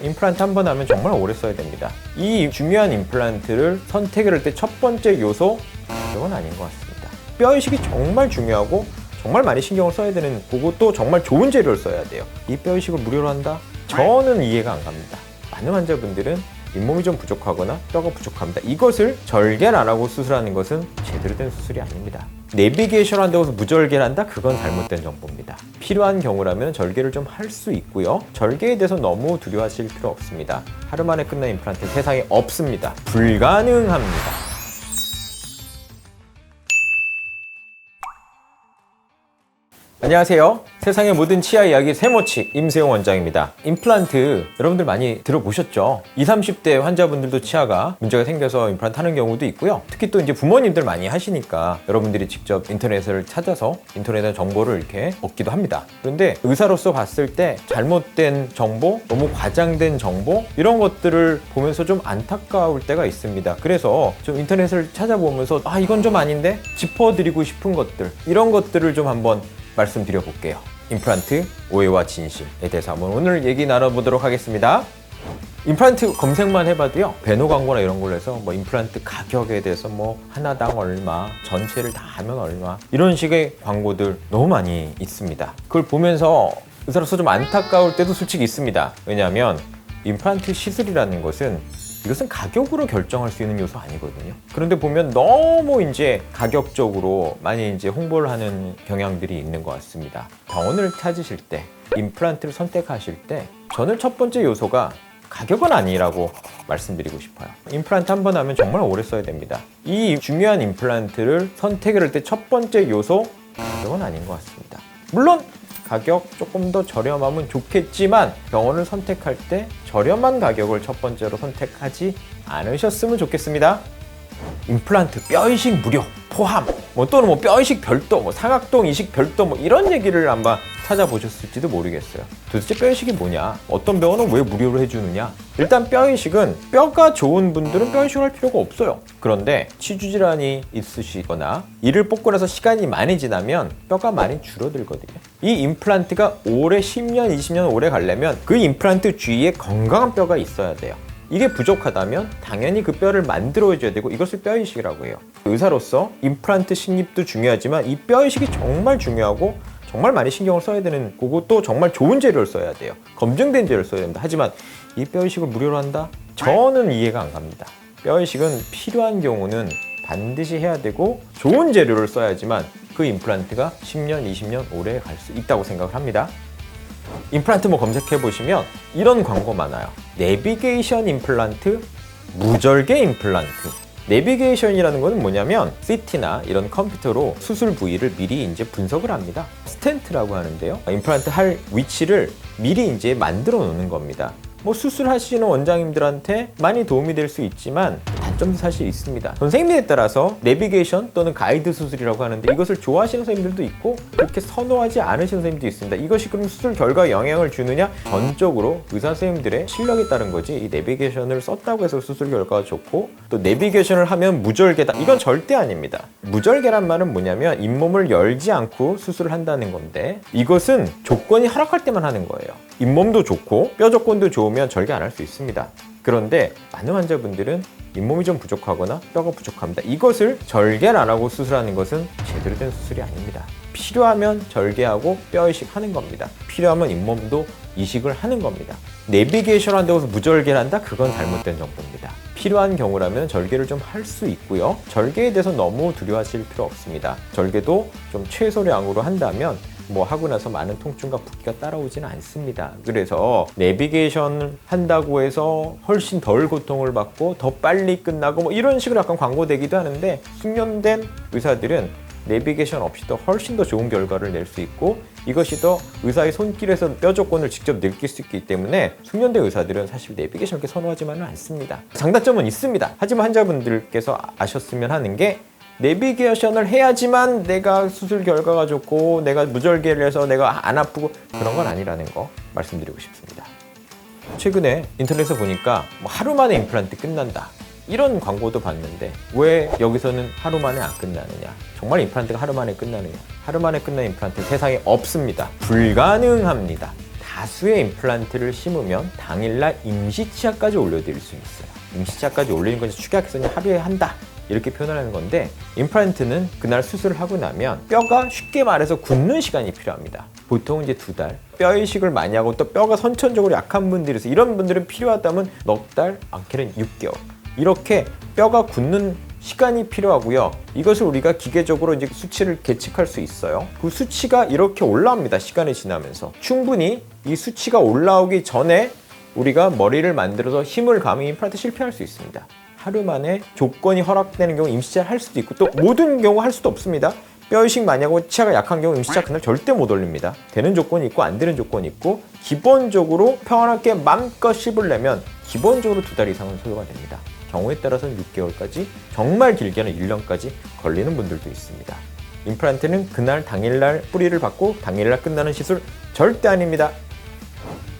임플란트 한 번 하면 정말 오래 써야 됩니다. 이 중요한 임플란트를 선택을 할 때 첫 번째 요소, 그건 아닌 것 같습니다. 뼈 이식이 정말 중요하고 정말 많이 신경을 써야 되는, 그것도 정말 좋은 재료를 써야 돼요. 이 뼈 이식을 무료로 한다? 저는 이해가 안 갑니다. 많은 환자분들은 잇몸이 좀 부족하거나 뼈가 부족합니다. 이것을 절개를 안 하고 수술하는 것은 제대로 된 수술이 아닙니다. 내비게이션 한다고 해서 무절개를 한다? 그건 잘못된 정보입니다. 필요한 경우라면 절개를 좀 할 수 있고요. 절개에 대해서 너무 두려워하실 필요 없습니다. 하루 만에 끝난 임플란트 세상에 없습니다. 불가능합니다. 안녕하세요. 세상의 모든 치아 이야기 세모치 임세용 원장입니다. 임플란트 여러분들 많이 들어보셨죠? 20, 30대 환자분들도 치아가 문제가 생겨서 임플란트 하는 경우도 있고요. 특히 또 이제 부모님들 많이 하시니까 여러분들이 직접 인터넷을 찾아서 인터넷에 정보를 이렇게 얻기도 합니다. 그런데 의사로서 봤을 때 잘못된 정보, 너무 과장된 정보 이런 것들을 보면서 좀 안타까울 때가 있습니다. 그래서 좀 인터넷을 찾아보면서 이건 좀 아닌데 짚어드리고 싶은 것들, 이런 것들을 좀 한번 말씀드려 볼게요. 임플란트 오해와 진실에 대해서 한번 오늘 얘기 나눠보도록 하겠습니다. 임플란트 검색만 해봐도요, 배너 광고나 이런 걸로 해서 뭐 임플란트 가격에 대해서 뭐 하나당 얼마, 전체를 다 하면 얼마, 이런 식의 광고들 너무 많이 있습니다. 그걸 보면서 의사로서 좀 안타까울 때도 솔직히 있습니다. 왜냐하면 임플란트 시술이라는 것은, 이것은 가격으로 결정할 수 있는 요소 아니거든요. 그런데 보면 너무 이제 가격적으로 많이 이제 홍보를 하는 경향들이 있는 것 같습니다. 병원을 찾으실 때, 임플란트를 선택하실 때, 저는 첫 번째 요소가 가격은 아니라고 말씀드리고 싶어요. 임플란트 한 번 하면 정말 오래 써야 됩니다. 이 중요한 임플란트를 선택을 할 때 첫 번째 요소, 가격은 아닌 것 같습니다. 물론 가격 조금 더 저렴하면 좋겠지만 병원을 선택할 때 저렴한 가격을 첫 번째로 선택하지 않으셨으면 좋겠습니다. 임플란트 뼈 이식 무료 포함, 또는 뼈 이식 별도, 상악동 이식 별도, 이런 얘기를 아마 찾아보셨을지도 모르겠어요. 도대체 뼈 이식이 뭐냐? 어떤 병원은 왜 무료로 해주느냐? 일단 뼈 이식은, 뼈가 좋은 분들은 뼈 이식을 할 필요가 없어요. 그런데 치주 질환이 있으시거나 이를 뽑고 나서 시간이 많이 지나면 뼈가 많이 줄어들거든요. 이 임플란트가 오래 10년, 20년 오래 가려면 그 임플란트 주위에 건강한 뼈가 있어야 돼요. 이게 부족하다면 당연히 그 뼈를 만들어줘야 되고, 이것을 뼈 이식이라고 해요. 의사로서 임플란트 식립도 중요하지만 이 뼈 이식이 정말 중요하고 정말 많이 신경을 써야 되는, 그것도 정말 좋은 재료를 써야 돼요. 검증된 재료를 써야 됩니다. 하지만 이 뼈 이식을 무료로 한다? 저는 이해가 안 갑니다. 뼈 이식은 필요한 경우는 반드시 해야 되고 좋은 재료를 써야지만 그 임플란트가 10년, 20년 오래 갈 수 있다고 생각을 합니다. 임플란트 검색해 보시면 이런 광고 많아요. 내비게이션 임플란트, 무절개 임플란트. 내비게이션이라는 것은 뭐냐면 CT나 이런 컴퓨터로 수술 부위를 미리 이제 분석을 합니다. 스텐트라고 하는데요. 임플란트 할 위치를 미리 이제 만들어 놓는 겁니다. 수술하시는 원장님들한테 많이 도움이 될 수 있지만 단점도 사실 있습니다. 선생님에 따라서 내비게이션 또는 가이드 수술이라고 하는데, 이것을 좋아하시는 선생님들도 있고 그렇게 선호하지 않으시는 선생님도 있습니다. 이것이 그럼 수술 결과에 영향을 주느냐? 전적으로 의사 선생님들의 실력에 따른 거지, 이 내비게이션을 썼다고 해서 수술 결과가 좋고 또 내비게이션을 하면 무절개다, 이건 절대 아닙니다. 무절개란 말은 뭐냐면 잇몸을 열지 않고 수술을 한다는 건데, 이것은 조건이 허락할 때만 하는 거예요. 잇몸도 좋고 뼈 조건도 좋으면 절개 안 할 수 있습니다. 그런데 많은 환자분들은 잇몸이 좀 부족하거나 뼈가 부족합니다. 이것을 절개를 안 하고 수술하는 것은 제대로 된 수술이 아닙니다. 필요하면 절개하고 뼈 이식하는 겁니다. 필요하면 잇몸도 이식을 하는 겁니다. 내비게이션 한다고 해서 무절개를 한다? 그건 잘못된 정보입니다. 필요한 경우라면 절개를 좀 할 수 있고요. 절개에 대해서 너무 두려워하실 필요 없습니다. 절개도 좀 최소량으로 한다면 하고 나서 많은 통증과 붓기가 따라오지는 않습니다. 그래서 내비게이션 한다고 해서 훨씬 덜 고통을 받고 더 빨리 끝나고 이런 식으로 약간 광고되기도 하는데, 숙련된 의사들은 내비게이션 없이도 훨씬 더 좋은 결과를 낼 수 있고, 이것이 더 의사의 손길에서 뼈 조건을 직접 느낄 수 있기 때문에 숙련된 의사들은 사실 내비게이션을 그렇게 선호하지만은 않습니다. 장단점은 있습니다. 하지만 환자분들께서 아셨으면 하는 게, 내비게이션을 해야지만 내가 수술 결과가 좋고 내가 무절개를 해서 내가 안 아프고 그런 건 아니라는 거 말씀드리고 싶습니다. 최근에 인터넷에서 보니까 하루 만에 임플란트 끝난다, 이런 광고도 봤는데 왜 여기서는 하루 만에 안 끝나느냐? 정말 임플란트가 하루 만에 끝나느냐? 하루 만에 끝나는 임플란트 세상에 없습니다. 불가능합니다. 다수의 임플란트를 심으면 당일날 임시치아까지 올려드릴 수 있어요. 임시치아까지 올리는 건 축약선이 하루에 한다 이렇게 표현하는 건데, 임플란트는 그날 수술을 하고 나면 뼈가 쉽게 말해서 굳는 시간이 필요합니다. 보통 이제 2달. 뼈 이식을 많이 하고 또 뼈가 선천적으로 약한 분들이서 이런 분들은 필요하다면 넉 달, 많게는 6개월. 이렇게 뼈가 굳는 시간이 필요하고요. 이것을 우리가 기계적으로 이제 수치를 계측할 수 있어요. 그 수치가 이렇게 올라옵니다. 시간이 지나면서. 충분히 이 수치가 올라오기 전에 우리가 머리를 만들어서 힘을 가하면 임플란트 실패할 수 있습니다. 하루 만에 조건이 허락되는 경우 임시치아를 할 수도 있고, 또 모든 경우 할 수도 없습니다. 뼈 이식 많이 하고 치아가 약한 경우 임시치아 그날 절대 못 올립니다. 되는 조건이 있고 안 되는 조건이 있고, 기본적으로 평안하게 맘껏 씹으려면 기본적으로 2달 이상은 소요가 됩니다. 경우에 따라서는 6개월까지, 정말 길게는 1년까지 걸리는 분들도 있습니다. 임플란트는 그날 당일날 뿌리를 받고 당일날 끝나는 시술 절대 아닙니다.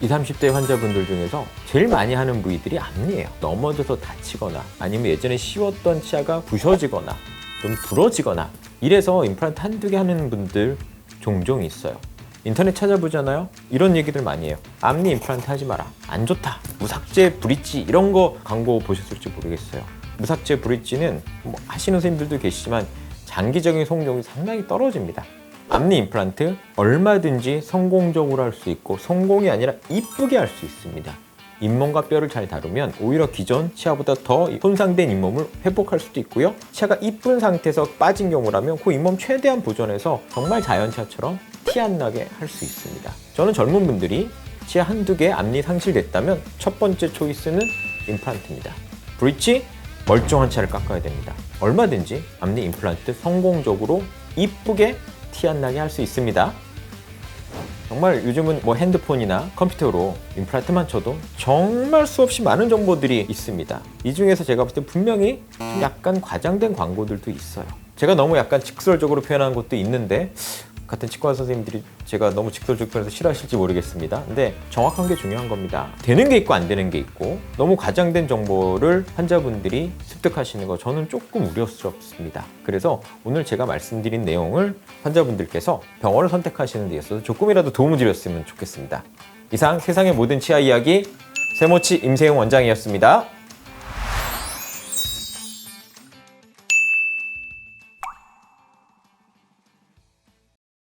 20, 30대 환자분들 중에서 제일 많이 하는 부위들이 앞니예요. 넘어져서 다치거나 아니면 예전에 씌웠던 치아가 부셔지거나 좀 부러지거나 이래서 임플란트 한두 개 하는 분들 종종 있어요. 인터넷 찾아보잖아요. 이런 얘기들 많이 해요. 앞니 임플란트 하지 마라. 안 좋다. 무삭제 브릿지 이런 거 광고 보셨을지 모르겠어요. 무삭제 브릿지는 뭐 하시는 선생님들도 계시지만 장기적인 성공률이 상당히 떨어집니다. 앞니 임플란트 얼마든지 성공적으로 할 수 있고, 성공이 아니라 이쁘게 할 수 있습니다. 잇몸과 뼈를 잘 다루면 오히려 기존 치아보다 더 손상된 잇몸을 회복할 수도 있고요. 치아가 이쁜 상태에서 빠진 경우라면 그 잇몸 최대한 보존해서 정말 자연 치아처럼 티 안 나게 할 수 있습니다. 저는 젊은 분들이 치아 한두 개 앞니 상실됐다면 첫 번째 초이스는 임플란트입니다. 브릿지 멀쩡한 치아를 깎아야 됩니다. 얼마든지 앞니 임플란트 성공적으로 이쁘게 티 안 나게 할 수 있습니다. 정말 요즘은 뭐 핸드폰이나 컴퓨터로 임플란트만 쳐도 정말 수없이 많은 정보들이 있습니다. 이 중에서 제가 볼 때 분명히 좀 약간 과장된 광고들도 있어요. 제가 너무 약간 직설적으로 표현한 것도 있는데, 같은 치과 선생님들이 제가 너무 직설적으로 표현해서 싫어하실지 모르겠습니다. 근데 정확한 게 중요한 겁니다. 되는 게 있고 안 되는 게 있고, 너무 과장된 정보를 환자분들이 습득하시는 거 저는 조금 우려스럽습니다. 그래서 오늘 제가 말씀드린 내용을 환자분들께서 병원을 선택하시는 데 있어서 조금이라도 도움을 드렸으면 좋겠습니다. 이상 세상의 모든 치아 이야기 세모치 임세용 원장이었습니다.